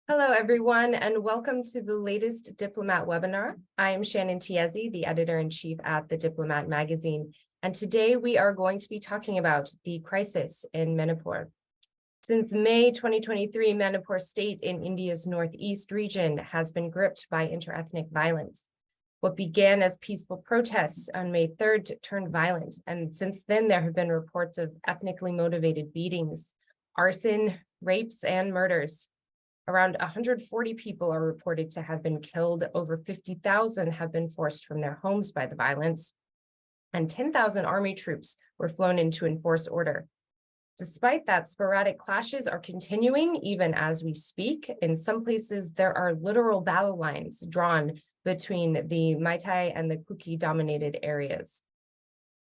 Hello, everyone, and welcome to the latest Diplomat webinar. I am Shannon Tiezi, the editor-in-chief at the Diplomat magazine, and today we are going to be talking about the crisis in Manipur. Since May 2023, Manipur state in India's northeast region has been gripped by interethnic violence. What began as peaceful protests on May 3rd turned violent, and since then there have been reports of ethnically motivated beatings, arson, rapes, and murders. Around 140 people are reported to have been killed, over 50,000 have been forced from their homes by the violence, and 10,000 army troops were flown in to enforce order. Despite that, sporadic clashes are continuing even as we speak. In some places, there are literal battle lines drawn between the Meitei and the Kuki-dominated areas.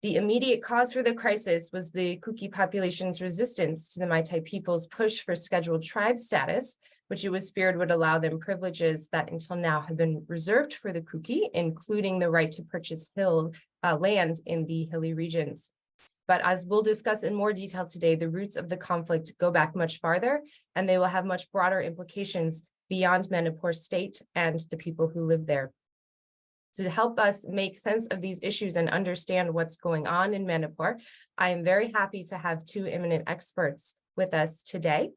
The immediate cause for the crisis was the Kuki population's resistance to the Meitei people's push for scheduled tribe status, which it was feared would allow them privileges that until now have been reserved for the Kuki, including the right to purchase land in the hilly regions. But as we'll discuss in more detail today, the roots of the conflict go back much farther, and they will have much broader implications beyond Manipur state and the people who live there. To help us make sense of these issues and understand what's going on in Manipur, I am very happy to have two eminent experts with us today.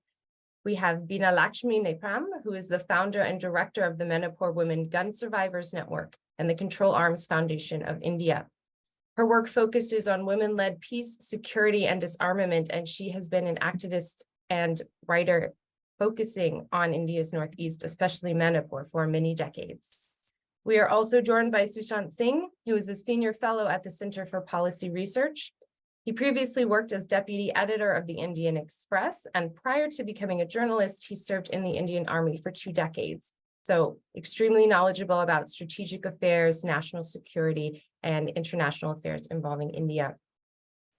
We have Binalakshmi Nepram, who is the founder and director of the Manipur Women Gun Survivors Network and the Control Arms Foundation of India. Her work focuses on women-led peace, security, and disarmament, and she has been an activist and writer focusing on India's Northeast, especially Manipur, for many decades. We are also joined by Sushant Singh, who is a senior fellow at the Center for Policy Research. He previously worked as deputy editor of the Indian Express, and prior to becoming a journalist, he served in the Indian Army for 2 decades. So extremely knowledgeable about strategic affairs, national security, and international affairs involving India.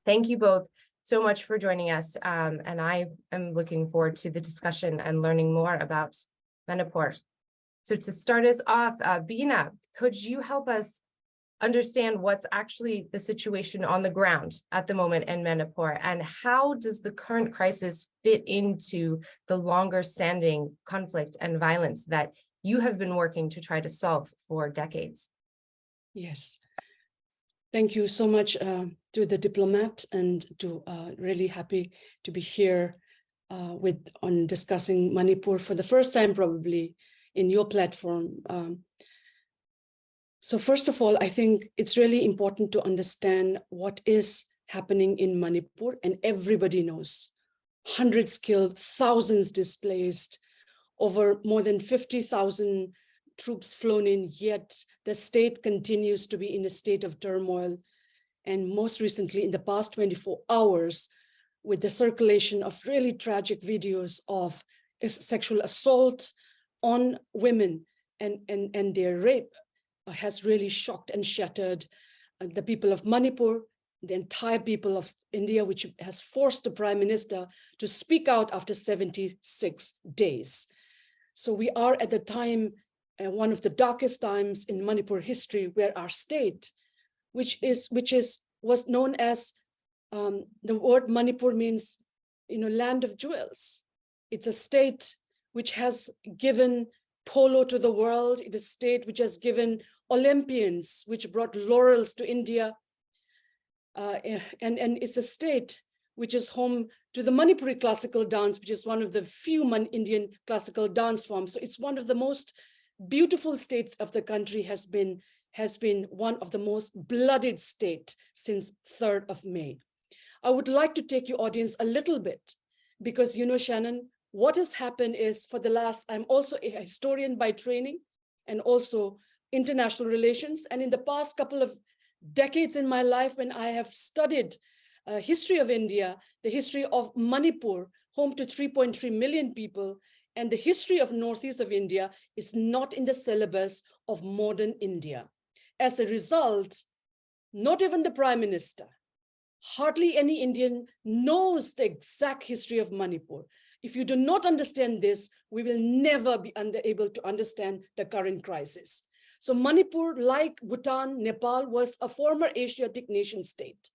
Thank you both so much for joining us, and I am looking forward to the discussion and learning more about Manipur. So to start us off, Bina, could you help us understand what's actually the situation on the ground at the moment in Manipur, and how does the current crisis fit into the longer standing conflict and violence that you have been working to try to solve for decades? Yes. Thank you so much to the Diplomat, and to really happy to be here on discussing Manipur for the first time probably in your platform. So first of all, I think it's really important to understand what is happening in Manipur, and everybody knows. Hundreds killed, thousands displaced, over more than 50,000 troops flown in, yet the state continues to be in a state of turmoil. And most recently, in the past 24 hours, with the circulation of really tragic videos of sexual assault on women and their rape, has really shocked and shattered the people of Manipur, the entire people of India, which has forced the Prime Minister to speak out after 76 days. So we are at the time, one of the darkest times in Manipur history, where our state, which was known as, the word Manipur means, land of jewels. It's a state which has given polo to the world. It is a state which has given Olympians, which brought laurels to India. And it's a state which is home to the Manipuri classical dance, which is one of the few Indian classical dance forms. So it's one of the most beautiful states of the country, has been one of the most blooded state since 3rd of May. I would like to take your audience a little bit, because Shannon, what has happened is, I'm also a historian by training and also international relations. And in the past couple of decades in my life, when I have studied history of India, the history of Manipur, home to 3.3 million people, and the history of Northeast of India is not in the syllabus of modern India. As a result, not even the Prime Minister, hardly any Indian knows the exact history of Manipur. If you do not understand this, we will never be able to understand the current crisis. So Manipur, like Bhutan, Nepal, was a former Asiatic nation state,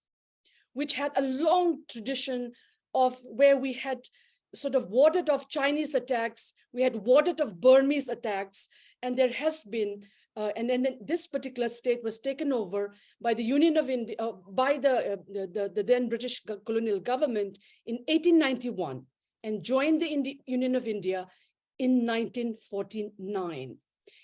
which had a long tradition of where we had sort of warded off Chinese attacks, we had warded off Burmese attacks, and there has been, and then this particular state was taken over by the Union of India, by the then British colonial government in 1891, and joined the Union of India in 1949.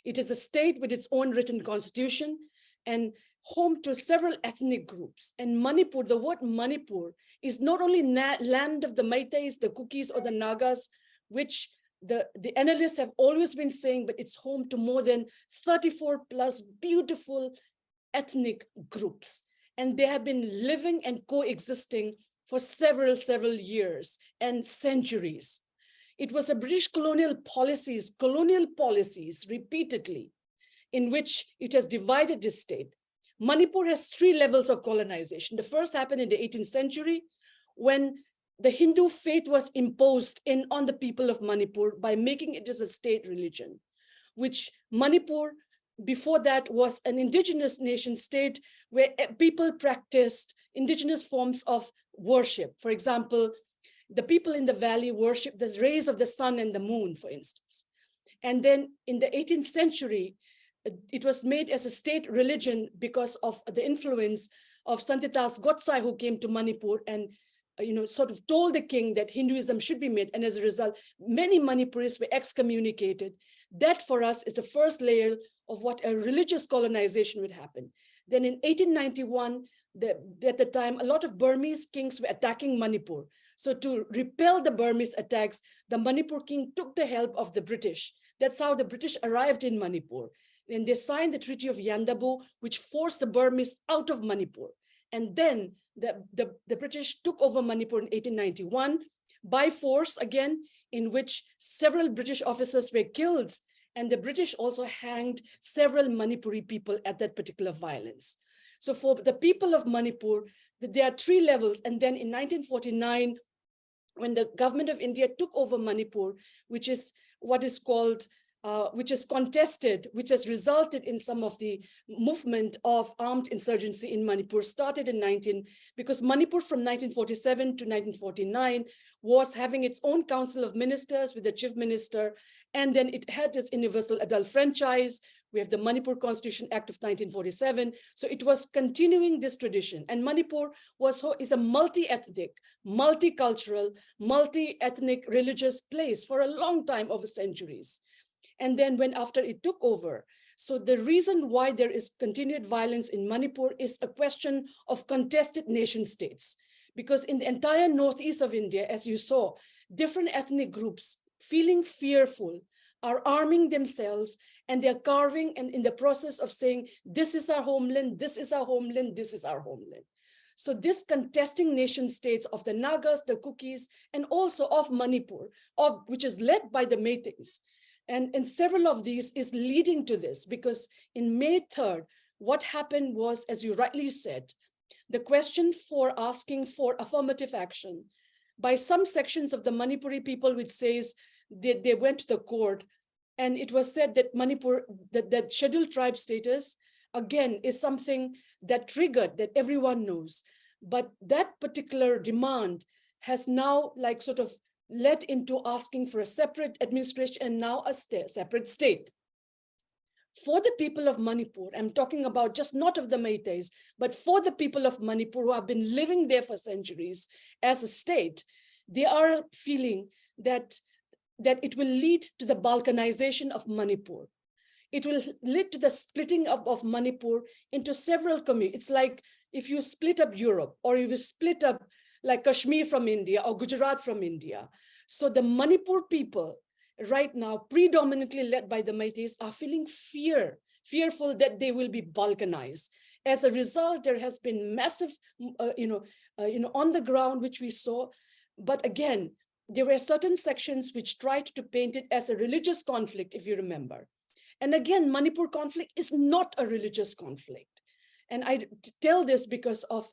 It is a state with its own written constitution and home to several ethnic groups. And Manipur, the word Manipur, is not only land of the Meiteis, the Kukis, or the Nagas, which the analysts have always been saying, but it's home to more than 34 plus beautiful ethnic groups. And they have been living and coexisting for several years and centuries. It was a British colonial policies repeatedly, in which it has divided this state. Manipur has 3 levels of colonization. The first happened in the 18th century when the Hindu faith was imposed on the people of Manipur by making it as a state religion, which Manipur before that was an indigenous nation state where people practiced indigenous forms of worship. For example, the people in the valley worship the rays of the sun and the moon, for instance. And then in the 18th century, it was made as a state religion because of the influence of Santitas Gotsai, who came to Manipur and sort of told the king that Hinduism should be made. And as a result, many Manipuris were excommunicated. That for us is the first layer of what a religious colonization would happen. Then in 1891, at the time, a lot of Burmese kings were attacking Manipur. So to repel the Burmese attacks, the Manipur king took the help of the British. That's how the British arrived in Manipur. And they signed the Treaty of Yandabu, which forced the Burmese out of Manipur. And then the British took over Manipur in 1891 by force again, in which several British officers were killed. And the British also hanged several Manipuri people at that particular violence. So for the people of Manipur, there are 3 levels. And then in 1949, when the government of India took over Manipur, which is what is called which is contested, which has resulted in some of the movement of armed insurgency in Manipur, started because Manipur from 1947 to 1949 was having its own council of ministers with the chief minister, and then it had this universal adult franchise. We have the Manipur Constitution Act of 1947. So it was continuing this tradition. And Manipur is a multi-ethnic, multicultural, multi-ethnic religious place for a long time, over centuries. And then after it took over, so the reason why there is continued violence in Manipur is a question of contested nation states. Because in the entire northeast of India, as you saw, different ethnic groups feeling fearful are arming themselves, and they're carving and in the process of saying, this is our homeland, this is our homeland, this is our homeland. So this contesting nation states of the Nagas, the Kukis, and also of Manipur, which is led by the Meiteis. And several of these is leading to this, because in May 3rd, what happened was, as you rightly said, the question for asking for affirmative action by some sections of the Manipuri people, which says they went to the court, and it was said that Manipur, that scheduled tribe status, again, is something that triggered, that everyone knows. But that particular demand has now sort of led into asking for a separate administration and now a separate state. For the people of Manipur, I'm talking about just not of the Meiteis, but for the people of Manipur who have been living there for centuries as a state, they are feeling that it will lead to the balkanization of Manipur. It will lead to the splitting up of Manipur into several communities. It's like if you split up Europe, or if you split up like Kashmir from India or Gujarat from India. So the Manipur people right now, predominantly led by the Meiteis, are feeling fearful that they will be balkanized. As a result, there has been massive, on the ground, which we saw. But again, there were certain sections which tried to paint it as a religious conflict, if you remember. And again, Manipur conflict is not a religious conflict. And I tell this because of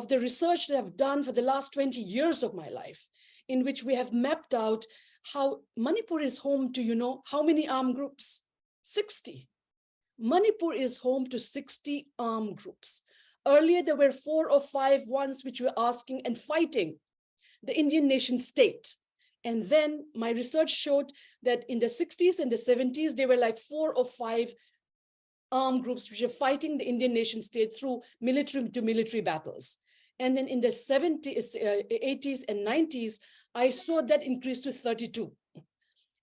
the research that I've done for the last 20 years of my life, in which we have mapped out how Manipur is home to, how many armed groups? 60. Manipur is home to 60 armed groups. Earlier, there were 4 or 5 ones which were asking and fighting the Indian nation state. And then my research showed that in the 60s and the 70s, there were like 4 or 5 armed groups which are fighting the Indian nation state through military to military battles. And then in the 70s, 80s and 90s, I saw that increase to 32.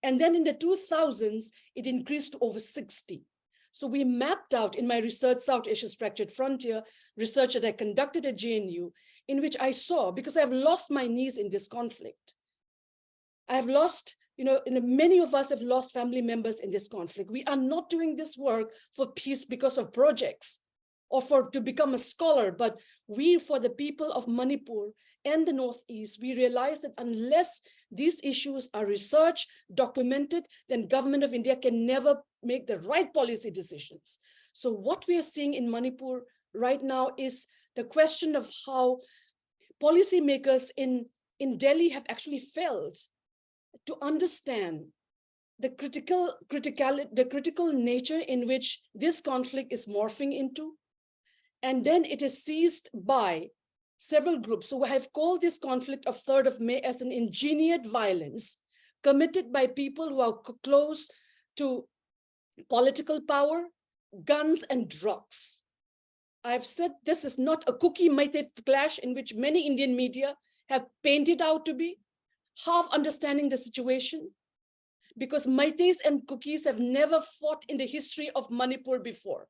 And then in the 2000s, it increased to over 60. So we mapped out in my research, South Asia's Fractured Frontier, research that I conducted at JNU, in which I saw, because I've lost my niece in this conflict. I have lost, many of us have lost family members in this conflict. We are not doing this work for peace because of projects or to become a scholar, but for the people of Manipur and the Northeast, we realize that unless these issues are researched, documented, then government of India can never make the right policy decisions. So what we are seeing in Manipur right now is the question of how policymakers in Delhi have actually failed to understand the critical nature in which this conflict is morphing into. And then it is seized by several groups. So I have called this conflict of 3rd of May as an engineered violence committed by people who are close to political power, guns, and drugs. I've said this is not a Kuki-Meitei clash in which many Indian media have painted out to be, half understanding the situation, because Meiteis and Kukis have never fought in the history of Manipur before.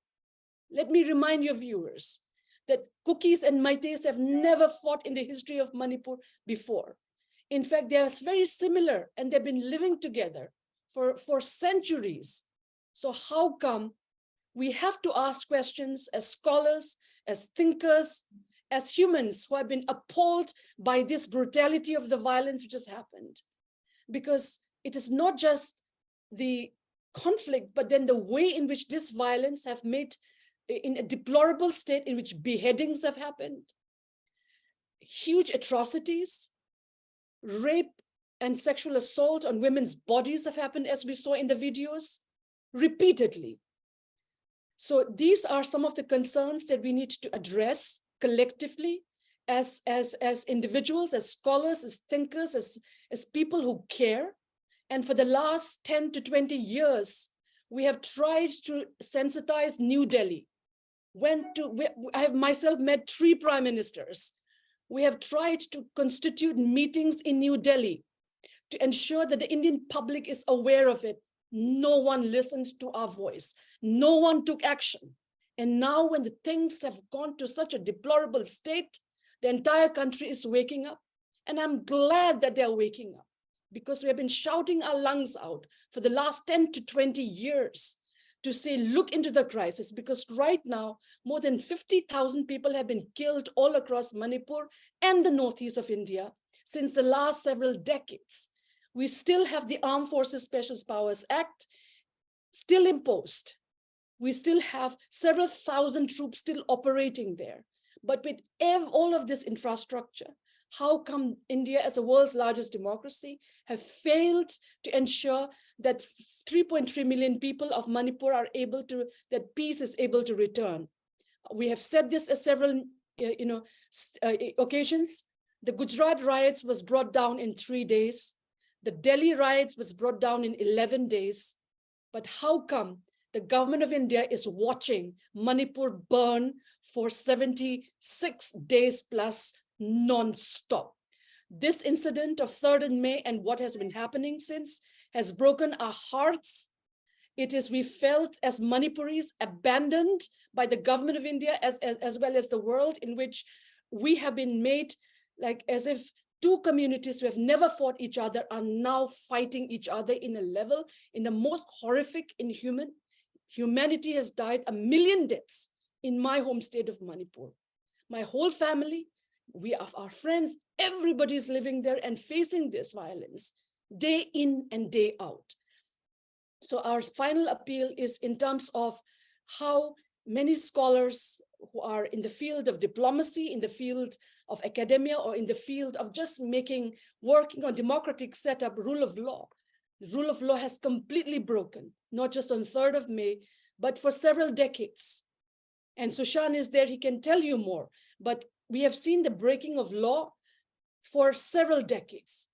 Let me remind your viewers that Kukis and Meiteis have never fought in the history of Manipur before. In fact, they are very similar and they've been living together for centuries. So how come we have to ask questions as scholars, as thinkers, as humans who have been appalled by this brutality of the violence which has happened? Because it is not just the conflict, but then the way in which this violence have made in a deplorable state in which beheadings have happened, huge atrocities, rape and sexual assault on women's bodies have happened, as we saw in the videos, repeatedly. So these are some of the concerns that we need to address collectively as individuals, as scholars, as thinkers, as people who care. And for the last 10 to 20 years, we have tried to sensitize New Delhi. I have myself met 3 prime ministers. We have tried to constitute meetings in New Delhi to ensure that the Indian public is aware of it. No one listened to our voice. No one took action. And now when the things have gone to such a deplorable state, the entire country is waking up. And I'm glad that they're waking up, because we have been shouting our lungs out for the last 10 to 20 years to say, look into the crisis, because right now, more than 50,000 people have been killed all across Manipur and the northeast of India since the last several decades. We still have the Armed Forces Special Powers Act still imposed. We still have several thousand troops still operating there. But with all of this infrastructure, how come India, as the world's largest democracy, have failed to ensure that 3.3 million people of Manipur are able to, that peace is able to return? We have said this at several occasions. The Gujarat riots was brought down in 3 days. The Delhi riots was brought down in 11 days. But how come the government of India is watching Manipur burn for 76 days plus non-stop? This incident of 3rd of May and what has been happening since has broken our hearts. We felt as Manipuris abandoned by the government of India as well as the world, in which we have been made like as if 2 communities who have never fought each other are now fighting each other in a level, in the most horrific, inhuman. Humanity has died 1 million deaths in my home state of Manipur. My whole family, we have our friends, everybody is living there and facing this violence day in and day out. So our final appeal is in terms of how many scholars who are in the field of diplomacy, in the field of academia, or in the field of just working on democratic setup, rule of law. The rule of law has completely broken, not just on 3rd of May, but for several decades. And Sushant is there, he can tell you more. But we have seen the breaking of law for several decades.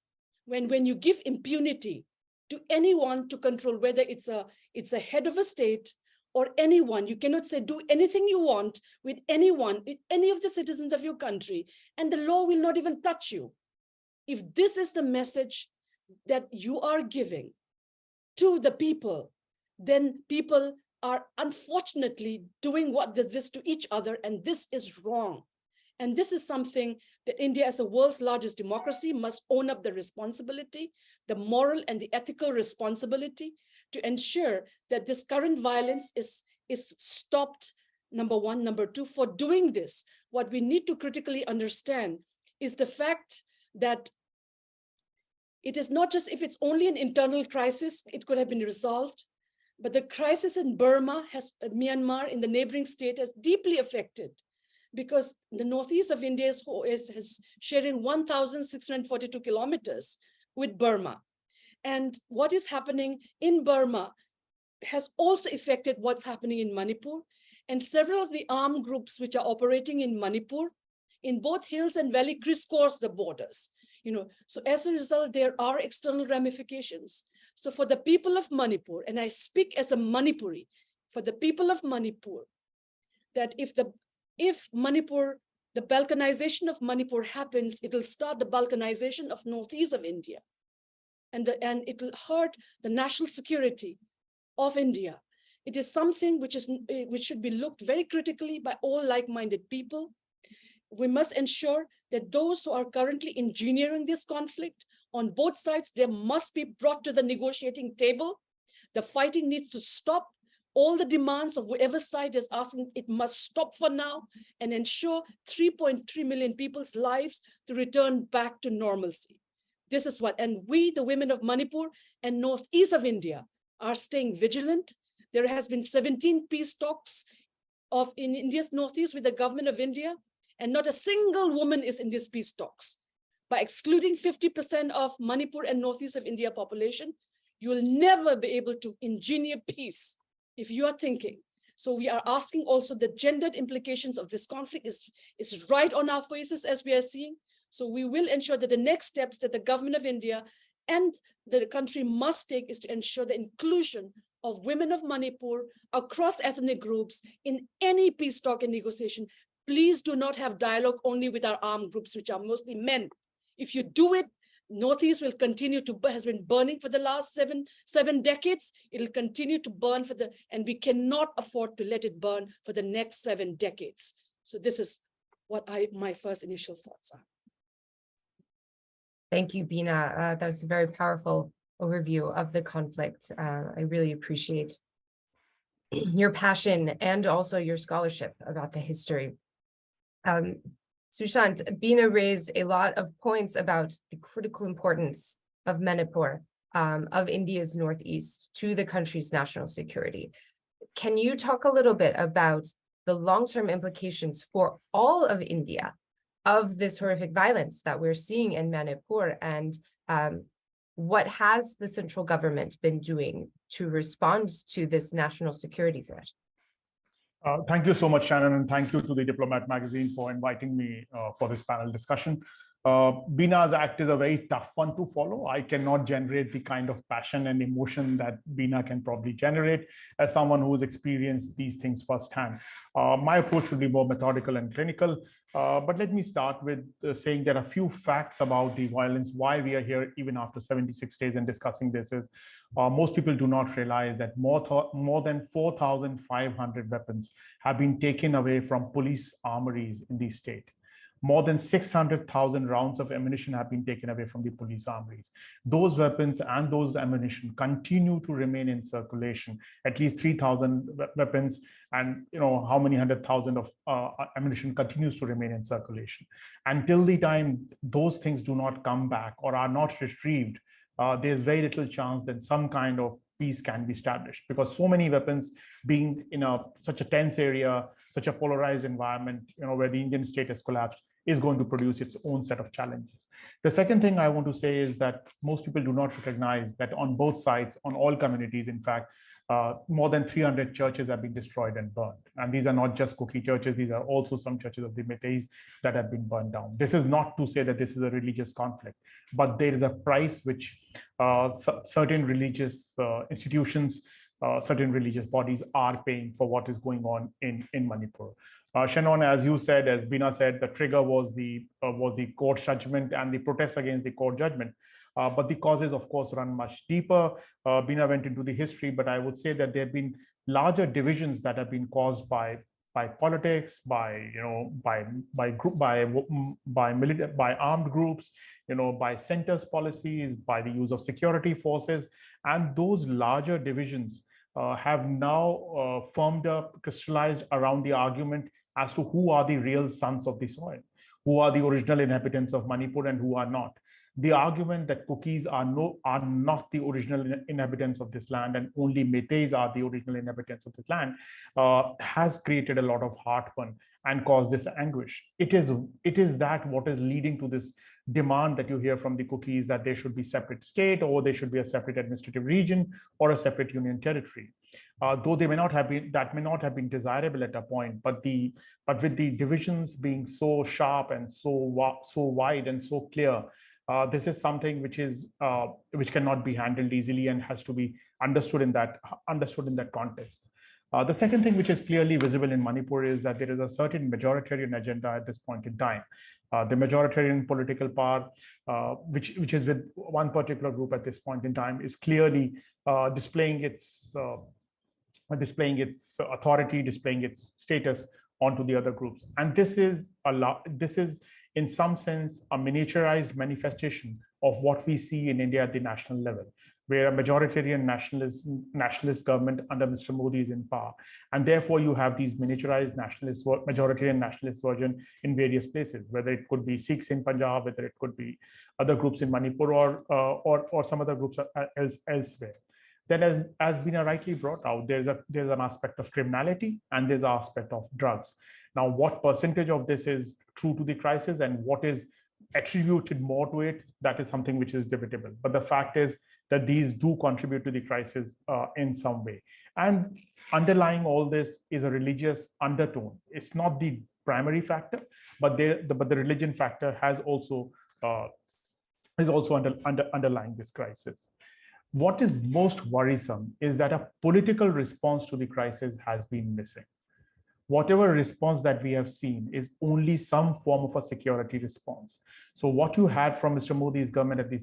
when you give impunity to anyone to control, whether it's a head of a state or anyone, you cannot say do anything you want with anyone, with any of the citizens of your country, and the law will not even touch you. If this is the message that you are giving to the people, then people are unfortunately doing this to each other, and this is wrong. And this is something that India, as the world's largest democracy, must own up the responsibility, the moral and the ethical responsibility to ensure that this current violence is stopped, number one. Number two, for doing this, what we need to critically understand is the fact that it is not just if it's only an internal crisis, it could have been resolved, but the crisis in Burma Myanmar in the neighboring state has deeply affected, because the northeast of India is sharing 1,642 kilometers with Burma. And what is happening in Burma has also affected what's happening in Manipur. And several of the armed groups which are operating in Manipur, in both hills and valley, crisscross the borders. So as a result, there are external ramifications. So for the people of Manipur, and I speak as a Manipuri, for the people of Manipur, that if Manipur, the balkanization of Manipur happens, it will start the balkanization of northeast of India. And it will hurt the national security of India. It is something which should be looked very critically by all like-minded people. We must ensure that those who are currently engineering this conflict on both sides, they must be brought to the negotiating table. The fighting needs to stop. All the demands of whatever side is asking, it must stop for now and ensure 3.3 million people's lives to return back to normalcy. This is what, and we, the women of Manipur and northeast of India, are staying vigilant. There has been 17 peace talks in India's northeast with the government of India, and not a single woman is in these peace talks. By excluding 50% of Manipur and northeast of India population, you will never be able to engineer peace if you are thinking. So we are asking also the gendered implications of this conflict is right on our faces as we are seeing. So we will ensure that the next steps that the government of India and the country must take is to ensure the inclusion of women of Manipur across ethnic groups in any peace talk and negotiation. Please do not have dialogue only with our armed groups, which are mostly men. If you do it, Northeast will continue to, has been burning for the last seven decades. It'll continue to burn and we cannot afford to let it burn for the next 7 decades. So this is what my first initial thoughts are. Thank you, Bina. That was a very powerful overview of the conflict. I really appreciate your passion and also your scholarship about the history. Sushant, Bina raised a lot of points about the critical importance of Manipur, of India's northeast, to the country's national security. Can you talk a little bit about the long-term implications for all of India of this horrific violence that we're seeing in Manipur, and what has the central government been doing to respond to this national security threat? Thank you so much, Shannon, and thank you to the Diplomat magazine for inviting me for this panel discussion. Bina's act is a very tough one to follow. I cannot generate the kind of passion and emotion that Bina can probably generate as someone who's experienced these things firsthand. My approach will be more methodical and clinical, but let me start with saying there are a few facts about the violence. Why we are here even after 76 days and discussing this is most people do not realize that more than 4,500 weapons have been taken away from police armories in the state. More than 600,000 rounds of ammunition have been taken away from the police armories. Those weapons and those ammunition continue to remain in circulation, at least 3,000 weapons, and how many 100,000 of ammunition continues to remain in circulation. Until the time those things do not come back or are not retrieved, there's very little chance that some kind of peace can be established, because so many weapons being in such a tense area, such a polarized environment, where the Indian state has collapsed, is going to produce its own set of challenges. The second thing I want to say is that most people do not recognize that on both sides, on all communities, in fact, more than 300 churches have been destroyed and burned. And these are not just Kuki churches, these are also some churches of the Meiteis that have been burned down. This is not to say that this is a religious conflict, but there is a price which certain religious institutions, certain religious bodies are paying for what is going on in Manipur. Shannon, as you said, as Bina said, the trigger was the court judgment and the protests against the court judgment. But the causes, of course, run much deeper. Bina went into the history, but I would say that there have been larger divisions that have been caused by politics, by armed groups, by centers policies, by the use of security forces, and those larger divisions have now firmed up, crystallized around the argument as to who are the real sons of the soil, who are the original inhabitants of Manipur and who are not. The argument that Kukis are not the original inhabitants of this land and only Meiteis are the original inhabitants of this land has created a lot of heartburn and caused this anguish. It is that what is leading to this demand that you hear from the Kukis that there should be separate state, or there should be a separate administrative region or a separate union territory. Though they may not have been desirable at a point, but with the divisions being so sharp and so wide and so clear, this is something which cannot be handled easily and has to be understood in that context. The second thing which is clearly visible in Manipur is that there is a certain majoritarian agenda at this point in time. The majoritarian political power, which is with one particular group at this point in time, is clearly displaying its authority, displaying its status onto the other groups. And this is in some sense a miniaturized manifestation of what we see in India at the national level, where a majoritarian nationalist government under Mr. Modi is in power. And therefore you have these miniaturized majoritarian nationalist version in various places, whether it could be Sikhs in Punjab, whether it could be other groups in Manipur or some other groups elsewhere. Then as Bina rightly brought out, there's an aspect of criminality and there's an aspect of drugs. Now, what percentage of this is true to the crisis and what is attributed more to it, that is something which is debatable. But the fact is that these do contribute to the crisis in some way. And underlying all this is a religious undertone. It's not the primary factor, but the religion factor is also underlying this crisis. What is most worrisome is that a political response to the crisis has been missing. Whatever response that we have seen is only some form of a security response. So what you had from Mr. Modi's government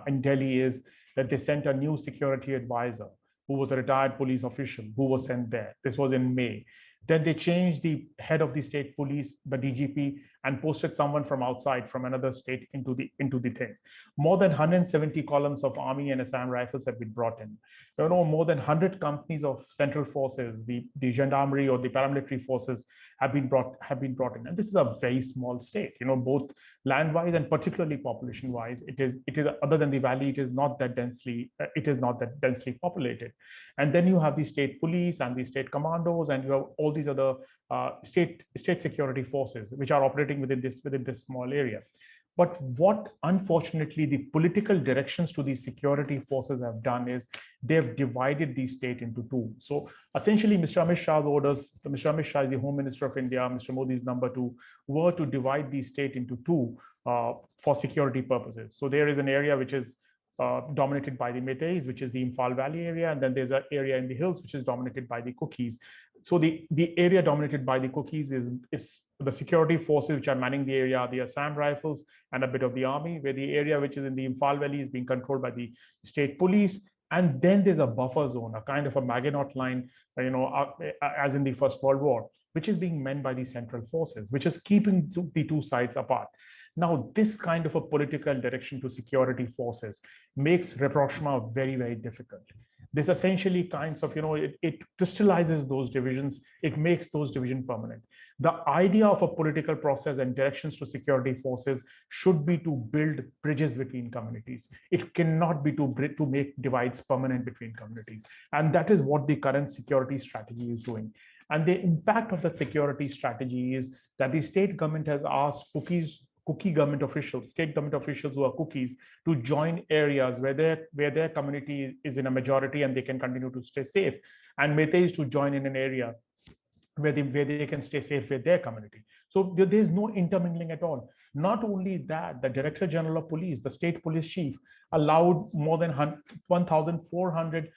in Delhi is that they sent a new security advisor who was a retired police official who was sent there. This was in May. Then they changed the head of the state police, the DGP, and posted someone from outside, from another state into the thing. More than 170 columns of army and Assam rifles have been brought in. More than 100 companies of central forces, the gendarmerie or the paramilitary forces have been brought in. And this is a very small state, both land-wise and particularly population-wise. It is other than the valley, it is not that densely populated. And then you have the state police and the state commandos, and you have all these other state security forces which are operating within this small area. But what unfortunately the political directions to these security forces have done is they've divided the state into two. So essentially Mr. Amit Shah's orders, Mr. Amit Shah is the Home Minister of India, Mr. Modi is number 2, were to divide the state into two for security purposes. So there is an area which is dominated by the Meiteis, which is the Imphal Valley area, and then there's an area in the hills which is dominated by the Kukis. So the area dominated by the Kukis is the security forces which are manning the area, the Assam rifles and a bit of the army, where the area which is in the Imphal Valley is being controlled by the state police. And then there's a buffer zone, a kind of a Maginot line, as in the First World War, which is being manned by the central forces, which is keeping the two sides apart. Now, this kind of a political direction to security forces makes rapprochement very, very difficult. This essentially kinds of, it crystallizes those divisions, it makes those divisions permanent. The idea of a political process and directions to security forces should be to build bridges between communities. It cannot be to make divides permanent between communities. And that is what the current security strategy is doing. And the impact of that security strategy is that the state government has asked Kuki government officials, state government officials who are Kukis, to join areas where their community is in a majority and they can continue to stay safe, and Meiteis to join in an area where they can stay safe with their community. So there's no intermingling at all. Not only that, the Director General of Police, the state police chief, allowed more than 1,400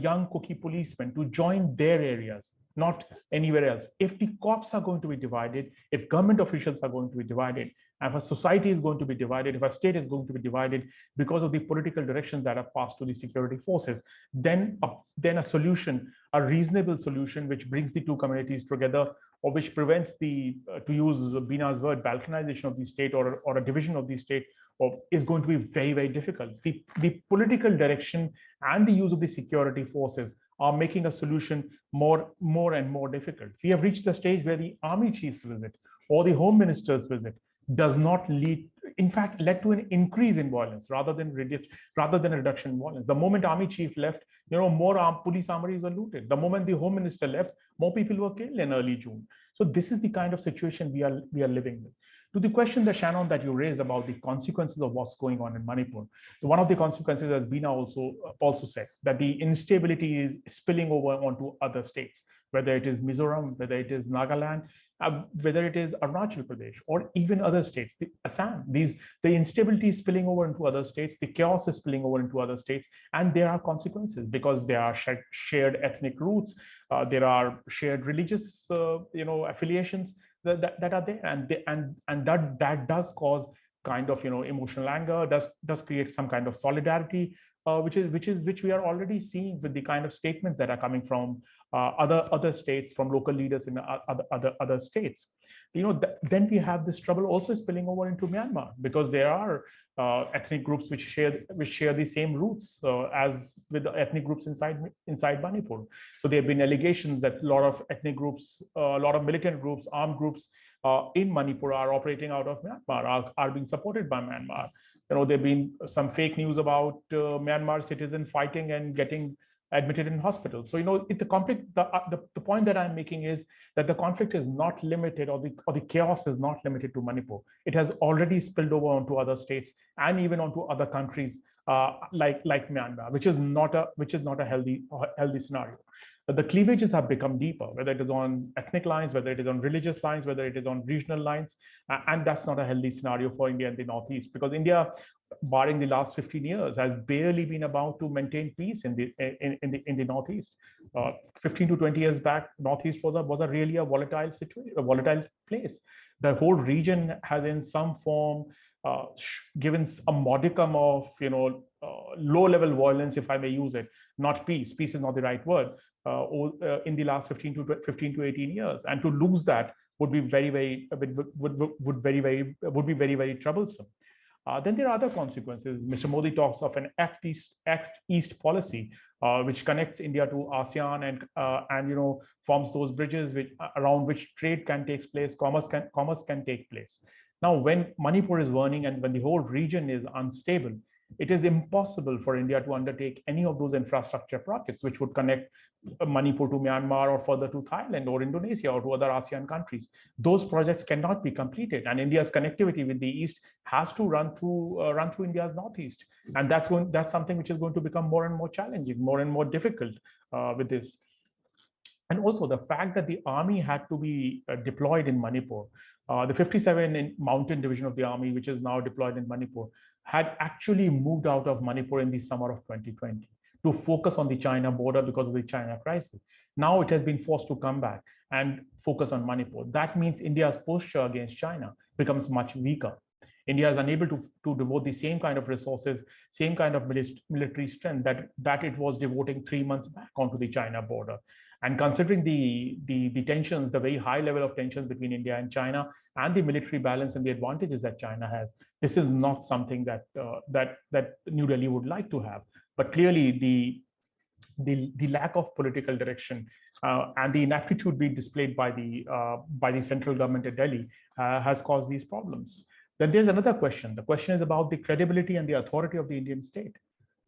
young Kuki policemen to join their areas, not anywhere else. If the cops are going to be divided, if government officials are going to be divided, and if a society is going to be divided, if a state is going to be divided because of the political directions that are passed to the security forces, then a solution, a reasonable solution, which brings the two communities together, or which prevents the, to use Bina's word, balkanization of the state, or a division of the state, is going to be very, very difficult. The political direction and the use of the security forces are making a solution more and more difficult. We have reached the stage where the army chiefs visit or the home ministers visit does not lead, in fact, led to an increase in violence rather than a reduction in violence. The moment army chief left, more police armories were looted. The moment the home minister left, more people were killed in early June. So this is the kind of situation we are living with. To the question that Shannon, that you raised about the consequences of what's going on in Manipur, one of the consequences, as Bina also said, that the instability is spilling over onto other states, whether it is Mizoram, whether it is Nagaland, whether it is Arunachal Pradesh, or even other states, Assam. The instability is spilling over into other states, the chaos is spilling over into other states, and there are consequences because there are shared ethnic roots, there are shared religious, affiliations that are there, and that does cause kind of emotional anger, does create some kind of solidarity, which we are already seeing with the kind of statements that are coming from other states, from local leaders in other states. Then we have this trouble also spilling over into Myanmar, because there are ethnic groups which share the same roots as with the ethnic groups inside Manipur. So there have been allegations that a lot of ethnic groups, a lot of militant groups, armed groups in Manipur are operating out of Myanmar, are being supported by Myanmar. There've been some fake news about Myanmar citizens fighting and getting admitted in hospital. So the conflict, the point that I'm making is that the conflict is not limited, or the chaos is not limited to Manipur. It has already spilled over onto other states and even onto other countries like Myanmar, which is not a healthy scenario. The cleavages have become deeper, whether it is on ethnic lines, whether it is on religious lines, whether it is on regional lines, and that's not a healthy scenario for India in the Northeast, because India, barring the last 15 years, has barely been about to maintain peace in the Northeast. 15 to 20 years back, Northeast was a really volatile situation, a volatile place. The whole region has in some form given a modicum of low-level violence, if I may use it, not peace. Peace is not the right word. In the last 15 to 18 years, and to lose that would be very troublesome. Then there are other consequences. Mr. Modi talks of an Act East policy, which connects India to ASEAN and forms those bridges around which trade can take place, commerce can take place. Now, when Manipur is burning and when the whole region is unstable, it is impossible for India to undertake any of those infrastructure projects which would connect Manipur to Myanmar, or further to Thailand or Indonesia or to other ASEAN countries. Those projects cannot be completed, and India's connectivity with the East has to run through India's Northeast, and that's something which is going to become more and more challenging, more and more difficult with this. And also the fact that the army had to be deployed in Manipur, the 57 Mountain Division of the Army, which is now deployed in Manipur, had actually moved out of Manipur in the summer of 2020 to focus on the China border because of the China crisis. Now it has been forced to come back and focus on Manipur. That means India's posture against China becomes much weaker. India is unable to devote the same kind of resources, same kind of military strength that it was devoting 3 months back onto the China border. And considering the tensions, the very high level of tensions between India and China, and the military balance and the advantages that China has, this is not something that New Delhi would like to have. But clearly, the lack of political direction and the inaptitude being displayed by the central government at Delhi has caused these problems. Then there's another question. The question is about the credibility and the authority of the Indian state.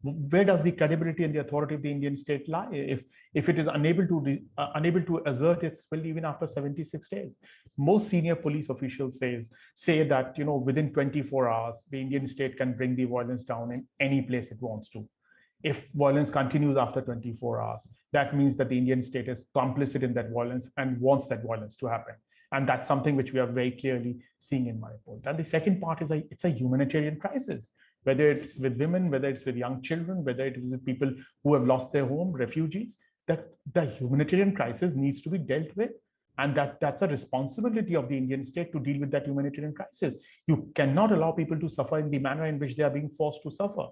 Where does the credibility and the authority of the Indian state lie if it is unable to assert its will even after 76 days? Most senior police officials say that within 24 hours the Indian state can bring the violence down in any place it wants to. If violence continues after 24 hours, that means that the Indian state is complicit in that violence and wants that violence to happen. And that's something which we are very clearly seeing in Manipur. And the second part is it's a humanitarian crisis, whether it's with women, whether it's with young children, whether it is with people who have lost their home, refugees, that the humanitarian crisis needs to be dealt with. And that's a responsibility of the Indian state to deal with that humanitarian crisis. You cannot allow people to suffer in the manner in which they are being forced to suffer.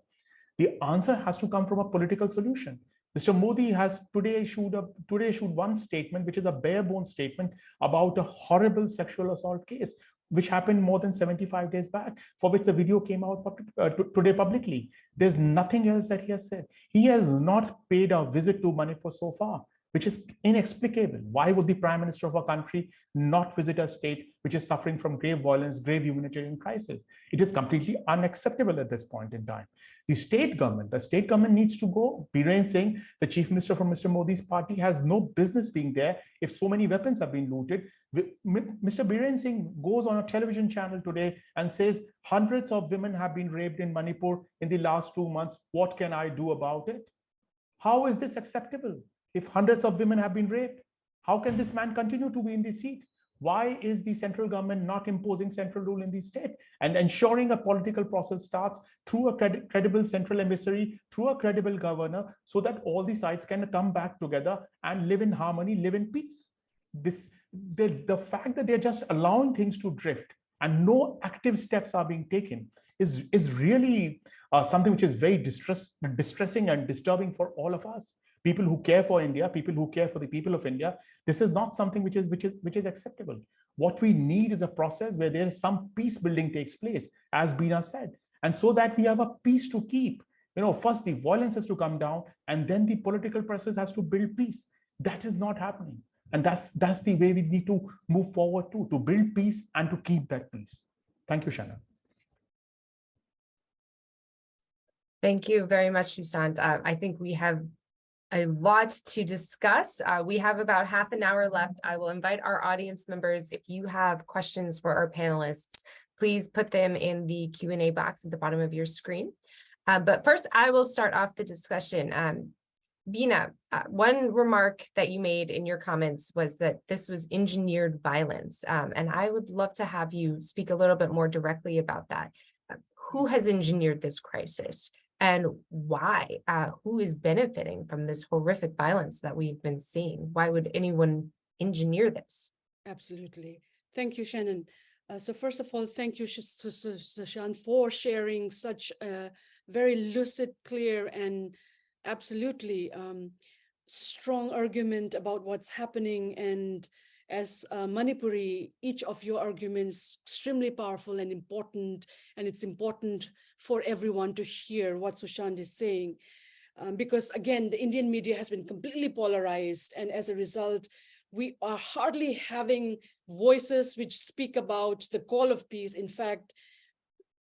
The answer has to come from a political solution. Mr. Modi has today issued one statement, which is a bare bones statement about a horrible sexual assault case, which happened more than 75 days back, for which the video came out today publicly. There's nothing else that he has said. He has not paid a visit to Manipur so far, which is inexplicable. Why would the Prime Minister of a country not visit a state which is suffering from grave violence, grave humanitarian crisis? It is completely unacceptable at this point in time. The state government needs to go. Biren Singh, the chief minister from Mr. Modi's party, has no business being there if so many weapons have been looted. Mr. Biren Singh goes on a television channel today and says, hundreds of women have been raped in Manipur in the last 2 months. What can I do about it? How is this acceptable? If hundreds of women have been raped, how can this man continue to be in the seat? Why is the central government not imposing central rule in the state and ensuring a political process starts through a credible central emissary, through a credible governor, so that all the sides can come back together and live in harmony, live in peace? The fact that they're just allowing things to drift and no active steps are being taken is really something which is very distressing and disturbing for all of us. People who care for India, people who care for the people of India, this is not something which is acceptable. What we need is a process where there is some peace building takes place, as Bina said, and so that we have a peace to keep. First the violence has to come down, and then the political process has to build peace. That is not happening, and that's the way we need to move forward to build peace and to keep that peace. Thank you, Shannon. Thank you very much, Sushant. I think we have a lot to discuss. We have about half an hour left. I will invite our audience members. If you have questions for our panelists, please put them in the Q&A box at the bottom of your screen. But first, I will start off the discussion. Bina, one remark that you made in your comments was that this was engineered violence. And I would love to have you speak a little bit more directly about that. Who has engineered this crisis? And why? Who is benefiting from this horrific violence that we've been seeing? Why would anyone engineer this? Absolutely. Thank you, Shannon. So first of all, thank you, Sushant, for sharing such a very lucid, clear, and absolutely strong argument about what's happening. And as Manipuri, each of your arguments extremely powerful and important, and it's important for everyone to hear what Sushant is saying, because again, the Indian media has been completely polarized, and as a result, we are hardly having voices which speak about the call of peace. In fact,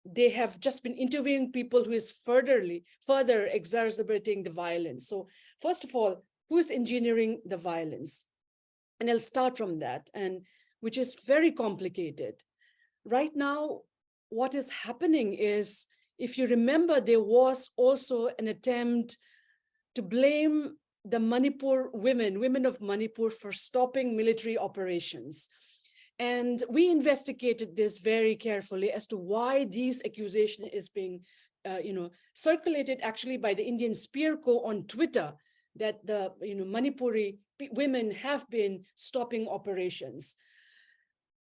they have just been interviewing people who is further exacerbating the violence. So first of all, who is engineering the violence? And I'll start from that, and which is very complicated. Right now, what is happening is, if you remember, there was also an attempt to blame the Manipur women of Manipur for stopping military operations. And we investigated this very carefully as to why these accusation is being circulated actually by the Indian Spear Co on Twitter, that the Manipuri women have been stopping operations.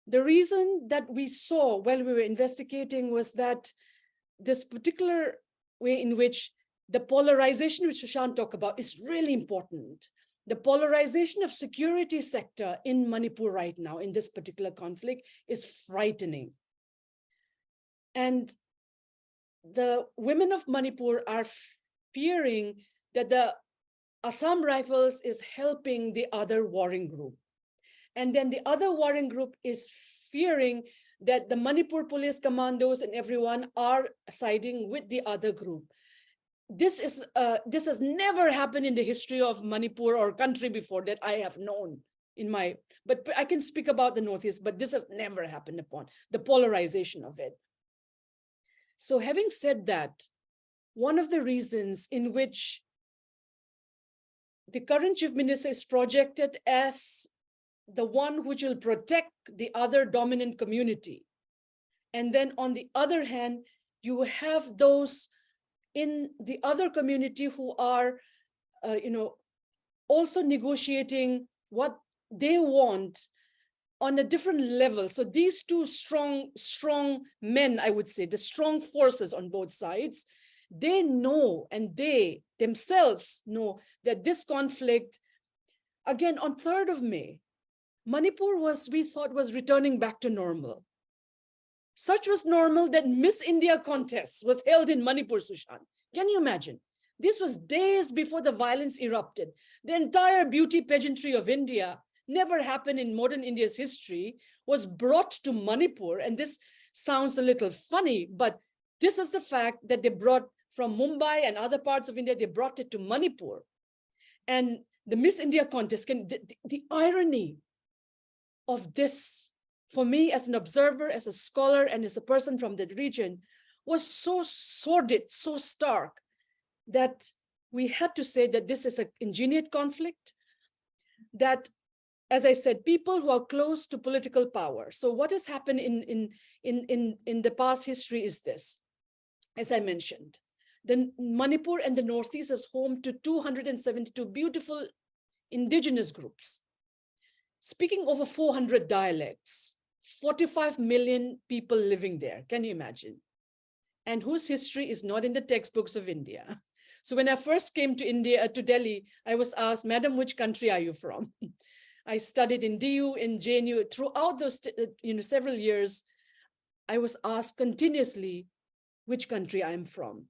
The reason that we saw while we were investigating was that this particular way in which the polarization which Sushant talked about is really important. The polarization of security sector in Manipur right now in this particular conflict is frightening. And the women of Manipur are fearing that the Assam Rifles is helping the other warring group. And then the other warring group is fearing that the Manipur police commandos and everyone are siding with the other group. this has never happened in the history of Manipur or country before that I have known but I can speak about the Northeast, but this has never happened upon the polarization of it. So having said that, one of the reasons in which the current chief minister is projected as the one which will protect the other dominant community, and then on the other hand, you have those in the other community who are, also negotiating what they want on a different level. So these two strong men, I would say, the strong forces on both sides, they know, and they themselves know that this conflict, again, on 3rd of May, Manipur we thought was returning back to normal. Such was normal that Miss India contest was held in Manipur, Sushant. Can you imagine? This was days before the violence erupted. The entire beauty pageantry of India, never happened in modern India's history, was brought to Manipur. And this sounds a little funny, but this is the fact that they brought from Mumbai and other parts of India, they brought it to Manipur. And the Miss India contest, the irony of this, for me as an observer, as a scholar, and as a person from that region, was so sordid, so stark, that we had to say that this is an engineered conflict, that, as I said, people who are close to political power. So what has happened in the past history is this. As I mentioned, the Manipur and the Northeast is home to 272 beautiful indigenous groups, speaking over 400 dialects, 45 million people living there. Can you imagine? And whose history is not in the textbooks of India. So when I first came to Delhi, I was asked, Madam, which country are you from? I studied in DU, in JNU. Throughout those several years, I was asked continuously which country I'm from.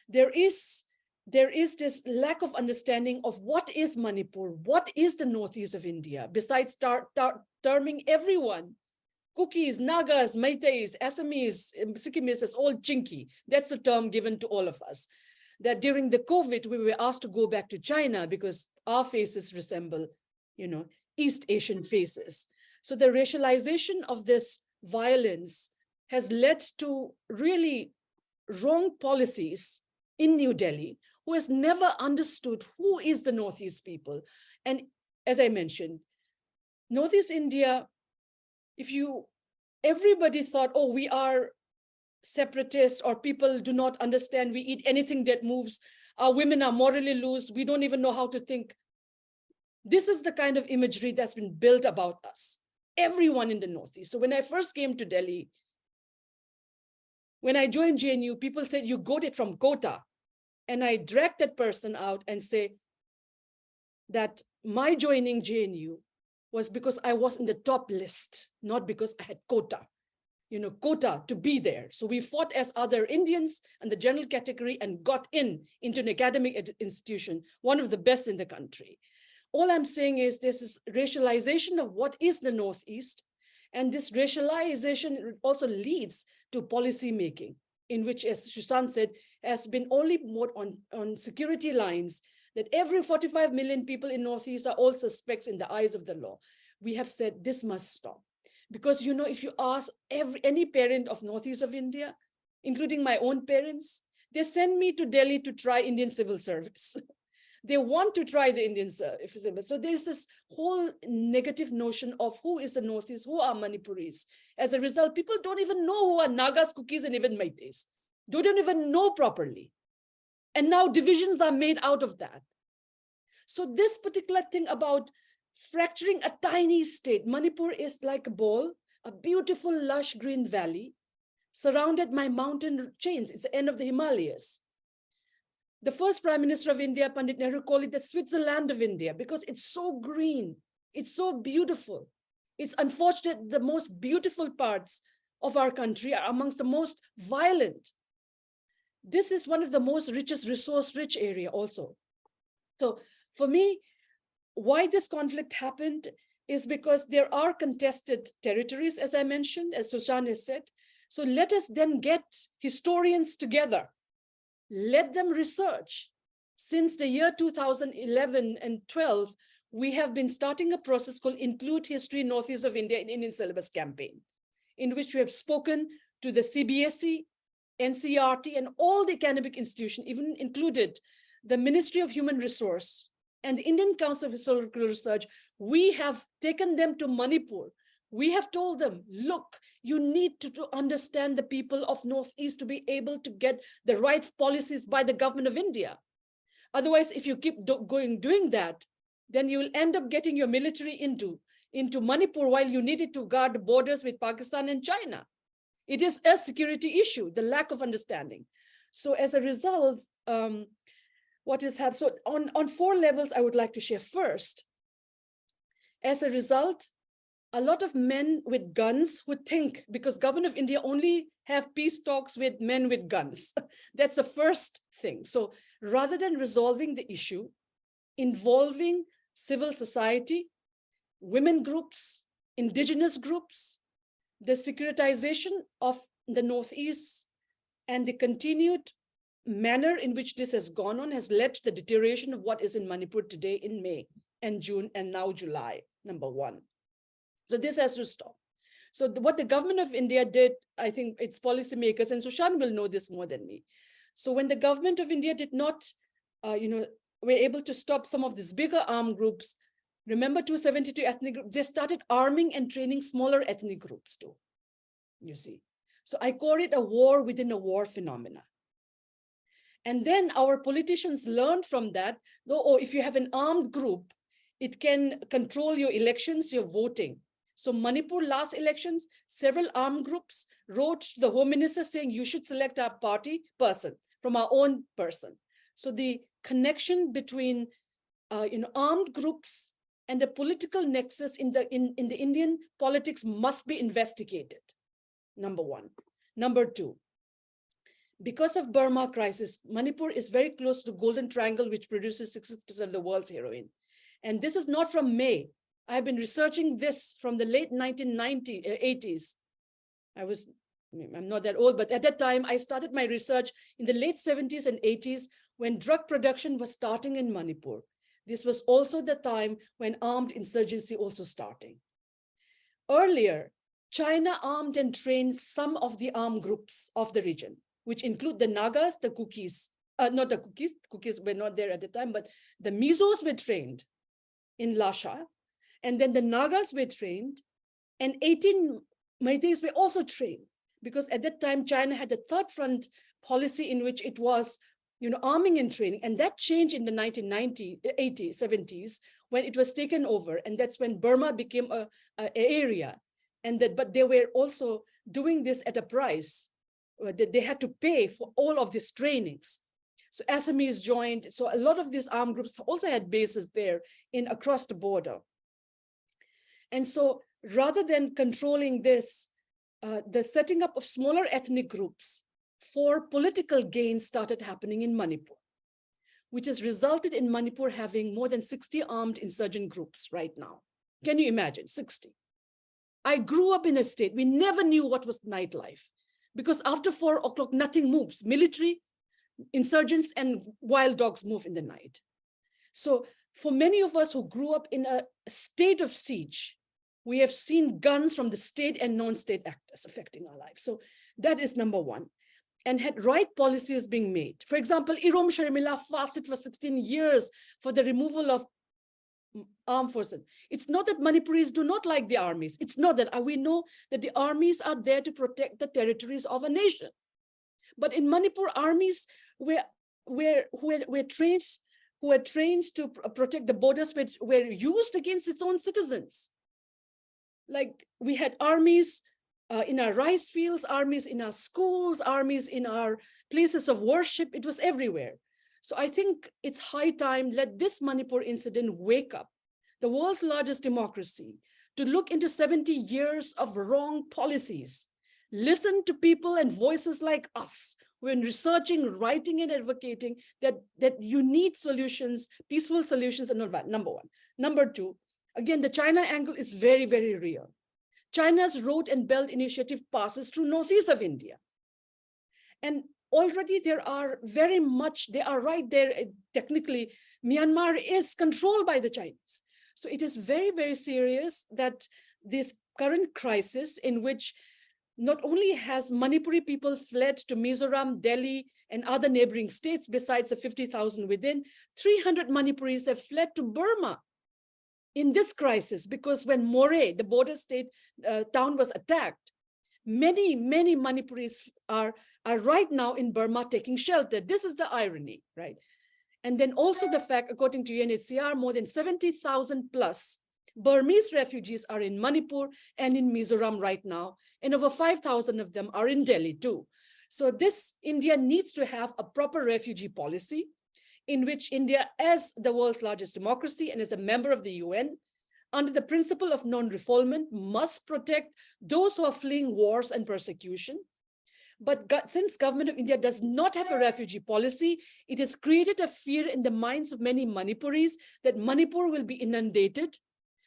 There is this lack of understanding of what is Manipur, what is the Northeast of India, besides terming everyone, Kukis, Nagas, Meiteis, Assamese, Sikkimis as all Chinky. That's the term given to all of us. That during the COVID, we were asked to go back to China because our faces resemble, East Asian faces. So the racialization of this violence has led to really wrong policies in New Delhi, who has never understood who is the Northeast people. And as I mentioned, Northeast India, everybody thought, oh, we are separatists, or people do not understand, we eat anything that moves, our women are morally loose, we don't even know how to think. This is the kind of imagery that's been built about us, everyone in the Northeast. So when I first came to Delhi, when I joined JNU, people said, you got it from Kota. And I dragged that person out and say that my joining JNU was because I was in the top list, not because I had quota, quota to be there. So we fought as other Indians and the general category and got into an academic institution, one of the best in the country. All I'm saying is this is racialization of what is the Northeast. And this racialization also leads to policy making, in which, as Sushant said, has been only more on security lines, that every 45 million people in Northeast are all suspects in the eyes of the law. We have said this must stop. Because, if you ask any parent of Northeast of India, including my own parents, they send me to Delhi to try Indian civil service. They want to try the Indian civil service. So there's this whole negative notion of who is the Northeast, who are Manipuris. As a result, people don't even know who are Nagas, Kukis, and even Meiteis. They don't even know properly. And now divisions are made out of that. So this particular thing about fracturing a tiny state, Manipur is like a ball, a beautiful lush green valley surrounded by mountain chains. It's the end of the Himalayas. The first Prime Minister of India, Pandit Nehru, called it the Switzerland of India because it's so green, it's so beautiful. It's unfortunate the most beautiful parts of our country are amongst the most violent. This is one of the most richest resource-rich area also. So for me, why this conflict happened is because there are contested territories, as I mentioned, as Sushant has said. So let us then get historians together. let them research. Since the year 2011 and 12, we have been starting a process called Include History Northeast of India in Indian Syllabus campaign, in which we have spoken to the CBSE, NCERT, and all the academic institutions, even included the Ministry of Human Resource and the Indian Council of Historical Research. We have taken them to Manipur. We have told them, look, you need to understand the people of Northeast to be able to get the right policies by the government of India. Otherwise, if you keep doing that, then you will end up getting your military into Manipur while you needed to guard the borders with Pakistan and China. It is a security issue, the lack of understanding. So as a result, what has happened, so on 4 levels, I would like to share. First, as a result, a lot of men with guns would think, because government of India only have peace talks with men with guns. That's the first thing. So rather than resolving the issue, involving civil society, women groups, indigenous groups, the securitization of the Northeast, and the continued manner in which this has gone on has led to the deterioration of what is in Manipur today in May and June and now July, number 1. So this has to stop. So what the government of India did, I think its policymakers, and Sushant will know this more than me. So when the government of India did not, were able to stop some of these bigger armed groups, remember 272 ethnic groups, they started arming and training smaller ethnic groups too, you see. So I call it a war within a war phenomena. And then our politicians learned from that, though, if you have an armed group, it can control your elections, your voting. So Manipur last elections, several armed groups wrote to the Home Minister saying you should select our party person from our own person. So the connection between armed groups and the political nexus in the Indian politics must be investigated. Number 1. Number 2, because of Burma crisis, Manipur is very close to the Golden Triangle, which produces 60% of the world's heroin. And this is not from May. I've been researching this from the late 1980s. I'm not that old, but at that time, I started my research in the late 70s and 80s when drug production was starting in Manipur. This was also the time when armed insurgency also starting. Earlier, China armed and trained some of the armed groups of the region, which include the Nagas, the Kukis, not the Kukis were not there at the time, but the Mizos were trained in Lasha, and then the Nagas were trained, and 18 Meiteis were also trained, because at that time, China had a third front policy in which it was arming and training, and that changed in the 1990s, 80s, 70s, when it was taken over, and that's when Burma became an area, but they were also doing this at a price. They had to pay for all of these trainings. So Assamese joined. So a lot of these armed groups also had bases there across the border. And so rather than controlling this, the setting up of smaller ethnic groups for political gain started happening in Manipur, which has resulted in Manipur having more than 60 armed insurgent groups right now. Can you imagine? 60. I grew up in a state, we never knew what was nightlife, because after 4 o'clock, nothing moves. Military, insurgents, and wild dogs move in the night. So for many of us who grew up in a state of siege, we have seen guns from the state and non-state actors affecting our lives. So that is number 1. And had right policies being made. For example, Irom Sharmila fasted for 16 years for the removal of armed forces. It's not that Manipuris do not like the armies. It's not that. We know that the armies are there to protect the territories of a nation. But in Manipur, armies who were trained to protect the borders were used against its own citizens. Like we had armies in our rice fields, armies in our schools, armies in our places of worship. It was everywhere. So I think it's high time, let this Manipur incident wake up the world's largest democracy to look into 70 years of wrong policies. Listen to people and voices like us when researching, writing, and advocating that you need solutions, peaceful solutions, and all that, number 1. Number 2, again, the China angle is very, very real. China's Road and Belt Initiative passes through northeast of India. And already there are very much, they are right there. Technically, Myanmar is controlled by the Chinese. So it is very, very serious that this current crisis, in which not only has Manipuri people fled to Mizoram, Delhi, and other neighboring states, besides the 50,000 within, 300 Manipuris have fled to Burma in this crisis, because when Moreh, the border state town, was attacked, many Manipuris are right now in Burma taking shelter. This is the irony, right? And then also the fact, according to UNHCR, more than 70,000 plus Burmese refugees are in Manipur and in Mizoram right now, and over 5,000 of them are in Delhi too. So this India needs to have a proper refugee policy, in which India, as the world's largest democracy and as a member of the UN, under the principle of non-refoulement, must protect those who are fleeing wars and persecution. But since government of India does not have a refugee policy, it has created a fear in the minds of many Manipuris that Manipur will be inundated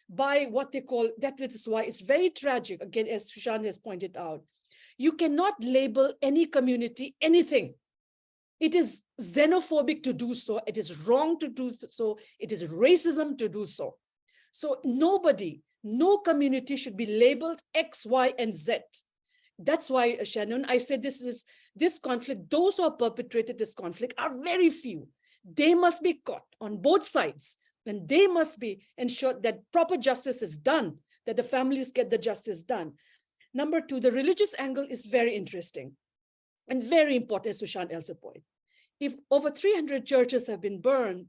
by what they call, that is why it's very tragic, again, as Sushant has pointed out. You cannot label any community anything. It is xenophobic to do so. It is wrong to do so. It is racism to do so. So nobody, no community should be labeled X, Y, and Z. That's why, Shannon, I said this conflict, those who have perpetrated this conflict are very few. They must be caught on both sides, and they must be ensured that proper justice is done, that the families get the justice done. Number two, the religious angle is very interesting and very important, as Sushant also pointed. If over 300 churches have been burned,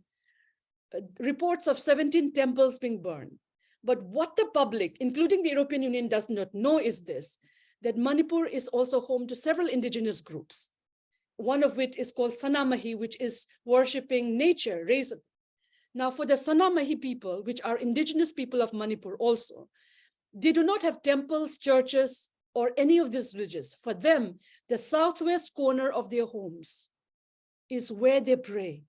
reports of 17 temples being burned. But what the public, including the European Union, does not know is this, that Manipur is also home to several indigenous groups, one of which is called Sanamahi, which is worshipping nature, reason. Now, for the Sanamahi people, which are indigenous people of Manipur also, they do not have temples, churches, or any of these religions. For them, the southwest corner of their homes is where they pray.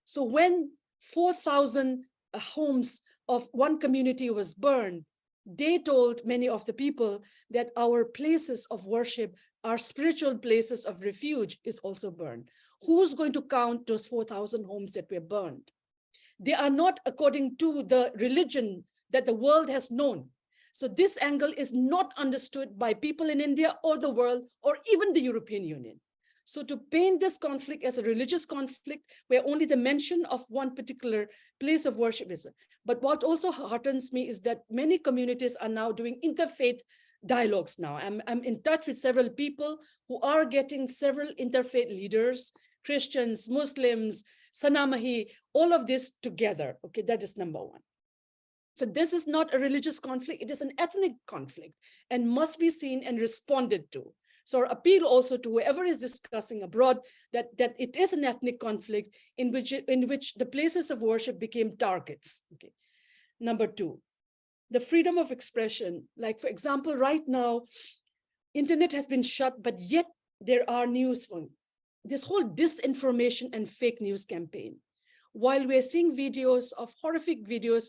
So when 4,000 homes of one community was burned, they told many of the people that our places of worship, our spiritual places of refuge is also burned. Who's going to count those 4,000 homes that were burned? They are not according to the religion that the world has known. So this angle is not understood by people in India or the world or even the European Union. So to paint this conflict as a religious conflict where only the mention of one particular place of worship is, but what also heartens me is that many communities are now doing interfaith dialogues now. I'm in touch with several people who are getting several interfaith leaders, Christians, Muslims, Sanamahi, all of this together. Okay, that is number one. So this is not a religious conflict, it is an ethnic conflict and must be seen and responded to. So our appeal also to whoever is discussing abroad that it is an ethnic conflict in which the places of worship became targets. Okay. Number two, the freedom of expression. Like, for example, right now, internet has been shut, but yet there are news from this whole disinformation and fake news campaign. While we're seeing videos of horrific videos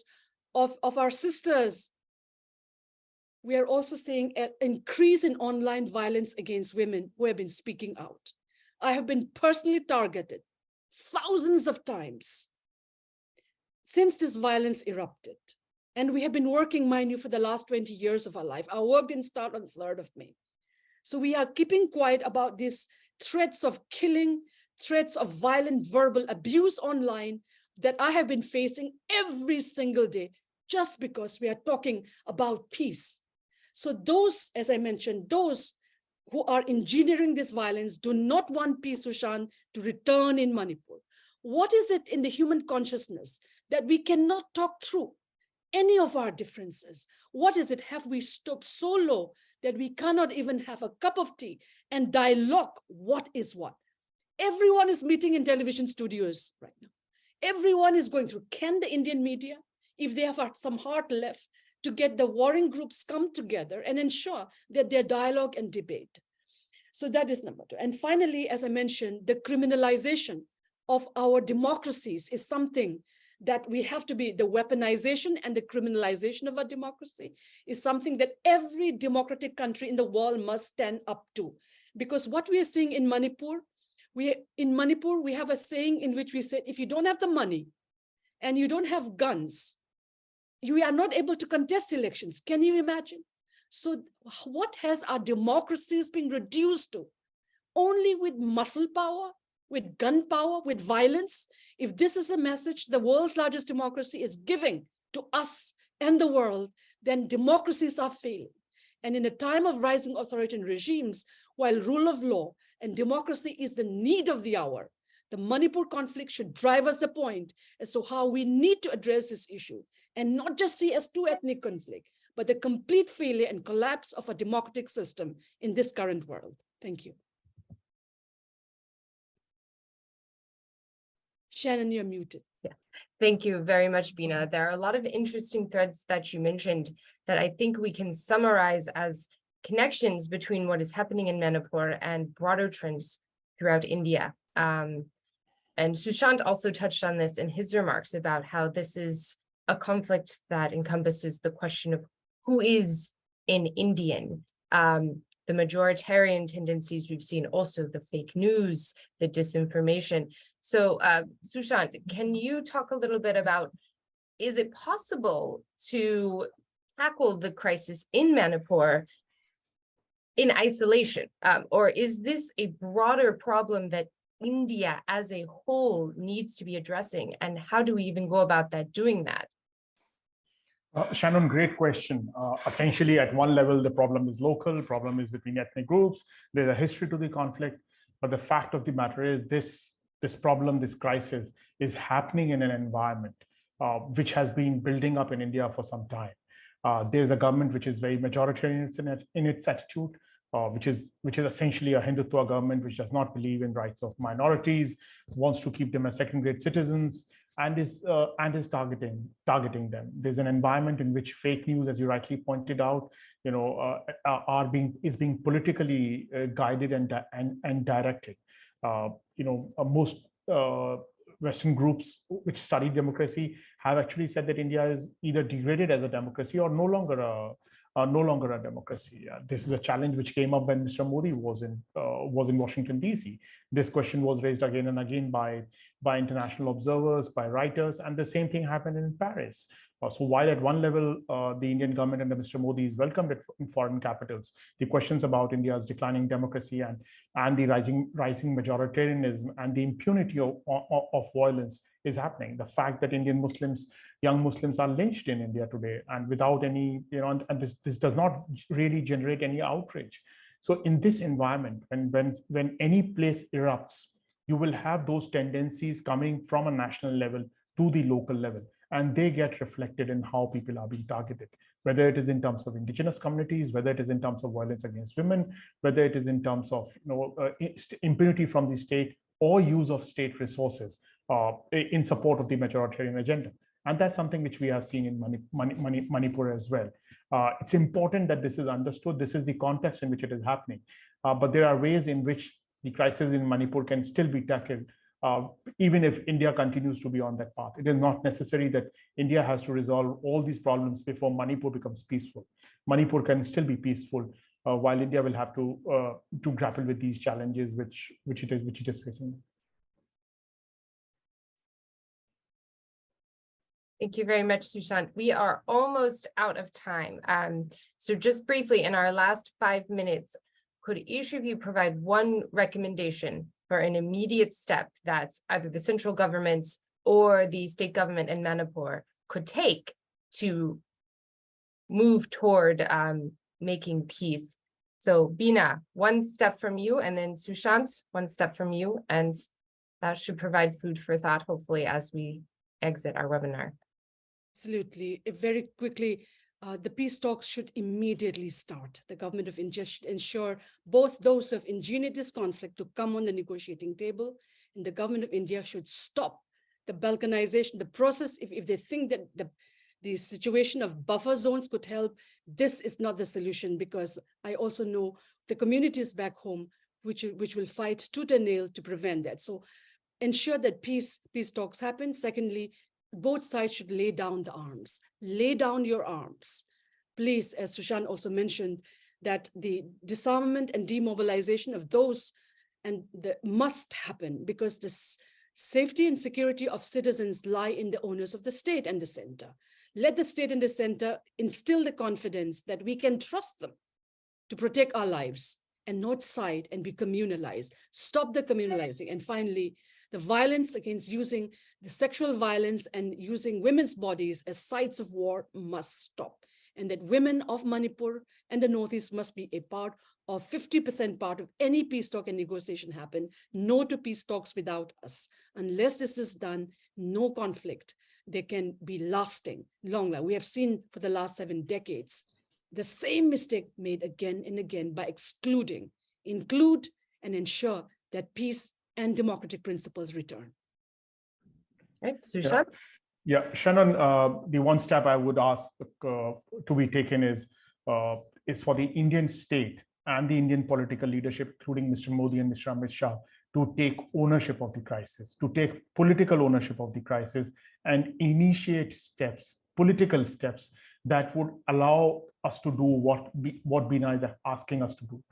of our sisters, we are also seeing an increase in online violence against women who have been speaking out. I have been personally targeted thousands of times since this violence erupted. And we have been working, mind you, for the last 20 years of our life. Our work didn't start on the 3rd of May. So we are keeping quiet about these threats of killing, threats of violent verbal abuse online that I have been facing every single day just because we are talking about peace. So those, as I mentioned, those who are engineering this violence do not want peace, Sushant, to return in Manipur. What is it in the human consciousness that we cannot talk through any of our differences? What is it? Have we stooped so low that we cannot even have a cup of tea and dialogue what is what? Everyone is meeting in television studios right now. Everyone is going through. Can the Indian media, if they have some heart left, to get the warring groups come together and ensure that their dialogue and debate? So that is number two. And finally, as I mentioned, the criminalization of our democracies is something that we have to be, the weaponization and the criminalization of our democracy is something that every democratic country in the world must stand up to. Because what we are seeing in Manipur In Manipur, we have a saying in which we say, if you don't have the money and you don't have guns, you are not able to contest elections. Can you imagine? So what has our democracies been reduced to? Only with muscle power, with gun power, with violence? If this is a message the world's largest democracy is giving to us and the world, then democracies are failing. And in a time of rising authoritarian regimes, while rule of law and democracy is the need of the hour, the Manipur conflict should drive us a point as to how we need to address this issue and not just see as two ethnic conflict, but the complete failure and collapse of a democratic system in this current world. Thank you. Shannon, you're muted. Yeah, thank you very much, Bina. There are a lot of interesting threads that you mentioned that I think we can summarize as connections between what is happening in Manipur and broader trends throughout India. And Sushant also touched on this in his remarks about how this is a conflict that encompasses the question of who is an Indian. The majoritarian tendencies we've seen, also the fake news, the disinformation. So Sushant, can you talk a little bit about, is it possible to tackle the crisis in Manipur in isolation? Or is this a broader problem that India as a whole needs to be addressing? And how do we even go about doing that? Shannon, great question. Essentially, at one level, the problem is local, problem is between ethnic groups. There's a history to the conflict. But the fact of the matter is this problem, this crisis is happening in an environment which has been building up in India for some time. There's a government which is very majoritarian in its attitude, which is essentially a Hindutva government which does not believe in rights of minorities, wants to keep them as second-grade citizens, and is targeting them. There's an environment in which fake news, as you rightly pointed out, is being politically guided and directed. Most Western groups which study democracy have actually said that India is either degraded as a democracy or no longer a democracy. This is a challenge which came up when Mr. Modi was in Washington, D.C. This question was raised again and again by international observers, by writers, and the same thing happened in Paris. So while at one level, the Indian government and Mr. Modi is welcomed in foreign capitals, the questions about India's declining democracy and the rising majoritarianism and the impunity of violence is happening. The fact that Indian Muslims, young Muslims, are lynched in India today, and without any, and this does not really generate any outrage. So in this environment, when any place erupts, you will have those tendencies coming from a national level to the local level, and they get reflected in how people are being targeted, whether it is in terms of indigenous communities, whether it is in terms of violence against women, whether it is in terms of impunity from the state or use of state resources in support of the majoritarian agenda. And that's something which we have seen in Manipur as well. It's important that this is understood. This is the context in which it is happening. But there are ways in which the crisis in Manipur can still be tackled, even if India continues to be on that path. It is not necessary that India has to resolve all these problems before Manipur becomes peaceful. Manipur can still be peaceful, while India will have to grapple with these challenges which it is facing. Thank you very much, Sushant. We are almost out of time. So just briefly, in our last 5 minutes, could each of you provide one recommendation for an immediate step that either the central government or the state government in Manipur could take to move toward making peace? So Bina, one step from you, and then Sushant, one step from you, and that should provide food for thought, hopefully, as we exit our webinar. Absolutely. Very quickly, the peace talks should immediately start. The government of India should ensure both those who have engineered this conflict to come on the negotiating table, and the government of India should stop the balkanization, the process. If they think that the situation of buffer zones could help, this is not the solution, because I also know the communities back home which will fight tooth and nail to prevent that. So ensure that peace talks happen. Secondly, both sides should lay down the arms. Lay down your arms. Please, as Sushant also mentioned, that the disarmament and demobilization of those and that must happen because this safety and security of citizens lie in the onus of the state and the center. Let the state and the center instill the confidence that we can trust them to protect our lives and not side and be communalized. Stop the communalizing. And finally, the violence against using the sexual violence and using women's bodies as sites of war must stop. And that women of Manipur and the Northeast must be a part of 50% part of any peace talk and negotiation happen. No to peace talks without us. Unless this is done, no conflict. They can be lasting, long. We have seen for the last 7 decades, the same mistake made again and again by excluding, include, and ensure that peace and democratic principles return. Right, Sushant? Yeah, Shannon, the one step I would ask to be taken is for the Indian state and the Indian political leadership, including Mr. Modi and Mr. Amit Shah, to take ownership of the crisis, to take political ownership of the crisis and initiate steps, political steps that would allow us to do what Bina is asking us to do.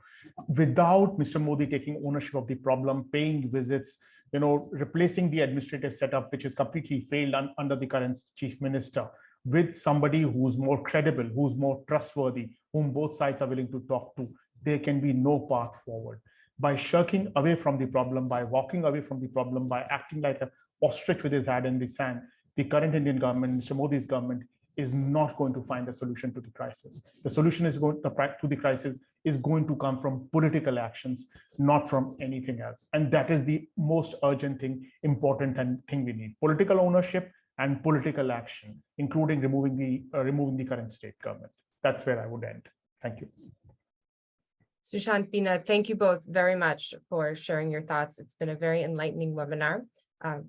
Without Mr. Modi taking ownership of the problem, paying visits, replacing the administrative setup, which is completely failed under the current chief minister, with somebody who's more credible, who's more trustworthy, whom both sides are willing to talk to, there can be no path forward. By shirking away from the problem, by walking away from the problem, by acting like an ostrich with his head in the sand, the current Indian government, Mr. Modi's government, is not going to find a solution to the crisis. The solution to the crisis is going to come from political actions, not from anything else. And that is the most urgent thing, important thing we need. Political ownership and political action, including removing the current state government. That's where I would end. Thank you. Sushant, Bina, thank you both very much for sharing your thoughts. It's been a very enlightening webinar.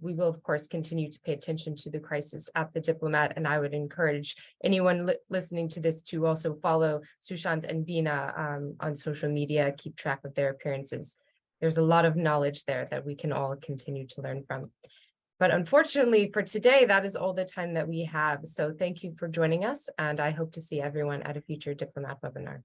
We will, of course, continue to pay attention to the crisis at the Diplomat, and I would encourage anyone listening to this to also follow Sushant and Bina on social media, keep track of their appearances. There's a lot of knowledge there that we can all continue to learn from. But unfortunately for today, that is all the time that we have. So thank you for joining us, and I hope to see everyone at a future Diplomat webinar.